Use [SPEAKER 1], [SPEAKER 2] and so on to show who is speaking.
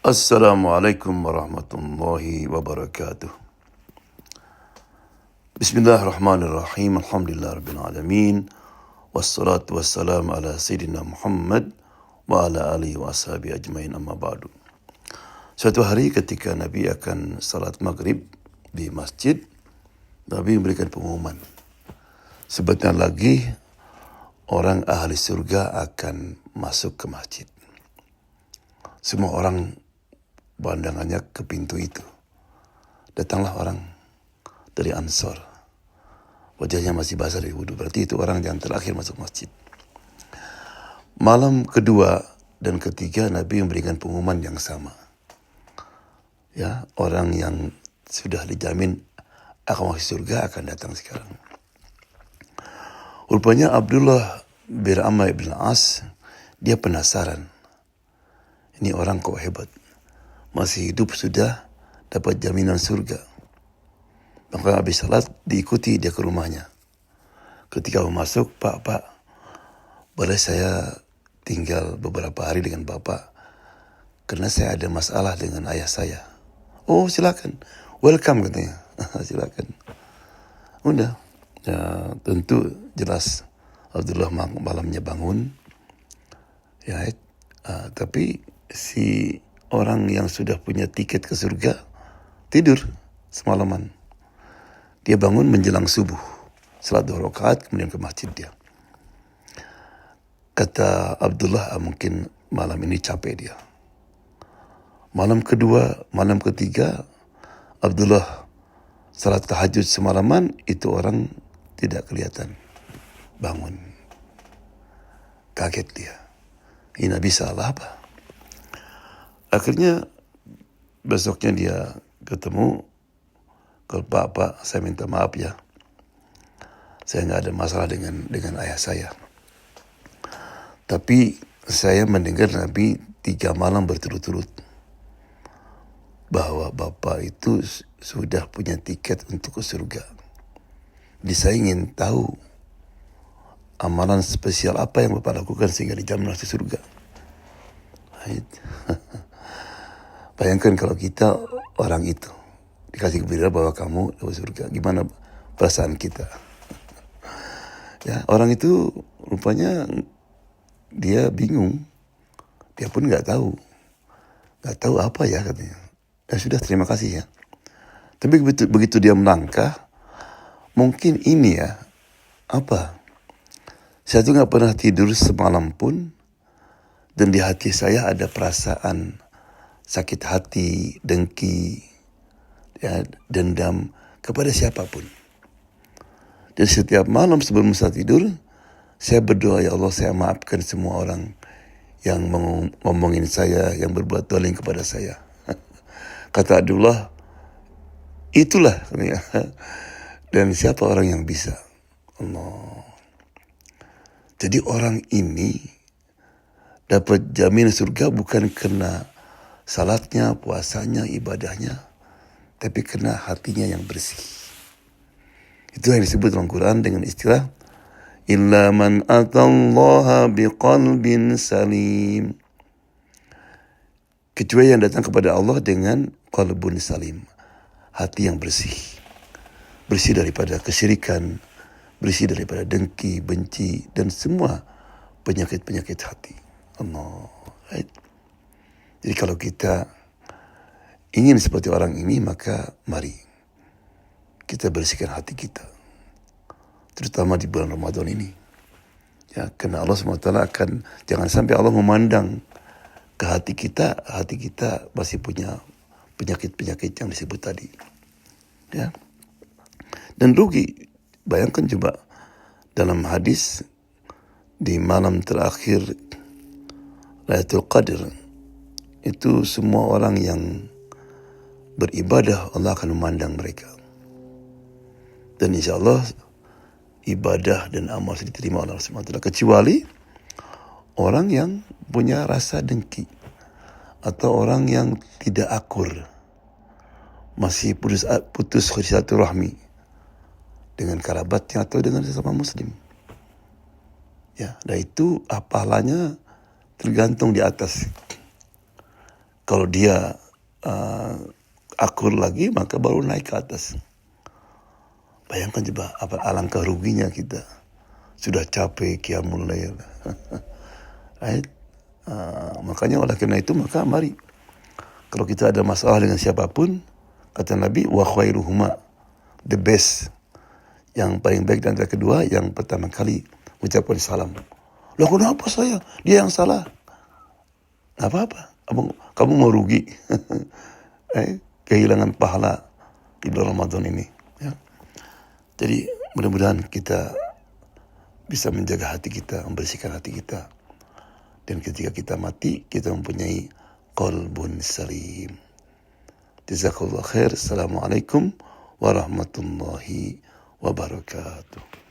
[SPEAKER 1] Assalamualaikum warahmatullahi wabarakatuh. Bismillahirrahmanirrahim. Alhamdulillah rabbil alamin. Wassalatu wassalamu ala sayyidina Muhammad wa ala alihi wa ashabihi ajmain, amma ba'du. Suatu hari ketika Nabi akan salat maghrib di masjid, Nabi memberikan pengumuman. Sebentar lagi orang ahli surga akan masuk ke masjid. Semua orang pandangannya ke pintu itu. Datanglah orang dari Ansor. Wajahnya masih basah dari wudhu. Berarti itu orang yang terakhir masuk masjid. Malam kedua dan ketiga Nabi memberikan pengumuman yang sama. Ya, orang yang sudah dijamin akan masuk surga akan datang sekarang. Rupanya Abdullah bin Amr bin As, dia penasaran. Ini orang kok hebat. Masih hidup sudah dapat jaminan surga. Maka habis salat diikuti dia ke rumahnya. Ketika mau masuk, Pak, boleh saya tinggal beberapa hari dengan Bapak? Karena saya ada masalah dengan ayah saya. Oh, silakan. Welcome katanya. Silakan. Udah. Ya, tentu jelas Abdullah malamnya bangun. Ya, tapi si orang yang sudah punya tiket ke surga tidur semalaman. Dia bangun menjelang subuh, salat 2 rakaat, kemudian ke masjid dia. Kata Abdullah, mungkin malam ini capek dia. Malam kedua, malam ketiga, Abdullah salat tahajud semalaman, itu orang tidak kelihatan. Bangun. Kaget dia. Ini Nabi salah apa? Akhirnya besoknya dia ketemu. Kalau Pak, saya minta maaf ya. Saya nggak ada masalah dengan ayah saya. Tapi saya mendengar Nabi 3 malam berturut-turut bahwa Bapak itu sudah punya tiket untuk ke surga. Jadi saya ingin tahu amalan spesial apa yang Bapak lakukan sehingga dijamin masuk surga. Bayangkan kalau kita orang itu dikasih kebenaran bahwa kamu dapat surga, gimana perasaan kita? Ya, orang itu rupanya dia bingung, dia pun nggak tahu apa ya katanya. Ya sudah, terima kasih ya. Tapi begitu dia melangkah, mungkin ini ya apa? Saya tuh nggak pernah tidur semalam pun, dan di hati saya ada perasaan sakit hati, dengki, ya, dendam kepada siapapun. Dan setiap malam sebelum saya tidur, saya berdoa, ya Allah, saya maafkan semua orang yang ngomongin saya, yang berbuat zalim kepada saya. Kata Abdullah, itulah. Dan siapa orang yang bisa? Allah. Jadi orang ini dapat jaminan surga bukan karena salatnya, puasanya, ibadahnya, tapi karena hatinya yang bersih. Itu yang disebut dalam Quran dengan istilah illa man atallaha biqalbin salim. Kecuali yang datang kepada Allah dengan qalbun salim, hati yang bersih. Bersih daripada kesyirikan, bersih daripada dengki, benci, dan semua penyakit-penyakit hati. Allah. Jadi kalau kita ingin seperti orang ini, maka mari kita bersihkan hati kita, terutama di bulan Ramadan ini. Ya, karena Allah SWT akan, jangan sampai Allah memandang ke hati kita masih punya penyakit-penyakit yang disebut tadi. Ya. Dan rugi. Bayangkan coba dalam hadis di malam terakhir Lailatul Qadar, itu semua orang yang beribadah Allah akan memandang mereka. Dan insya Allah ibadah dan amal diterima oleh Allah SWT, kecuali orang yang punya rasa dengki atau orang yang tidak akur, masih putus silaturahmi dengan kerabatnya atau dengan sesama muslim. Ya, dan itu pahalanya tergantung di atas. Kalau dia akur lagi, maka baru naik ke atas. Bayangkan coba, apa alangkah ruginya kita. Sudah capek qiyamul lail. Right? Makanya oleh karena itu, maka mari, kalau kita ada masalah dengan siapapun, kata Nabi, wa khairuhuma, the best, yang paling baik dan kedua, yang pertama kali ucapkan salam. Loh kenapa saya? Dia yang salah. Gak apa-apa, kamu mau rugi. Kehilangan pahala di bulan Ramadan ini. Ya. Jadi mudah-mudahan kita bisa menjaga hati kita, membersihkan hati kita. Dan ketika kita mati, kita mempunyai qalbun salim. Jazakallahu khair. Assalamualaikum warahmatullahi wabarakatuh.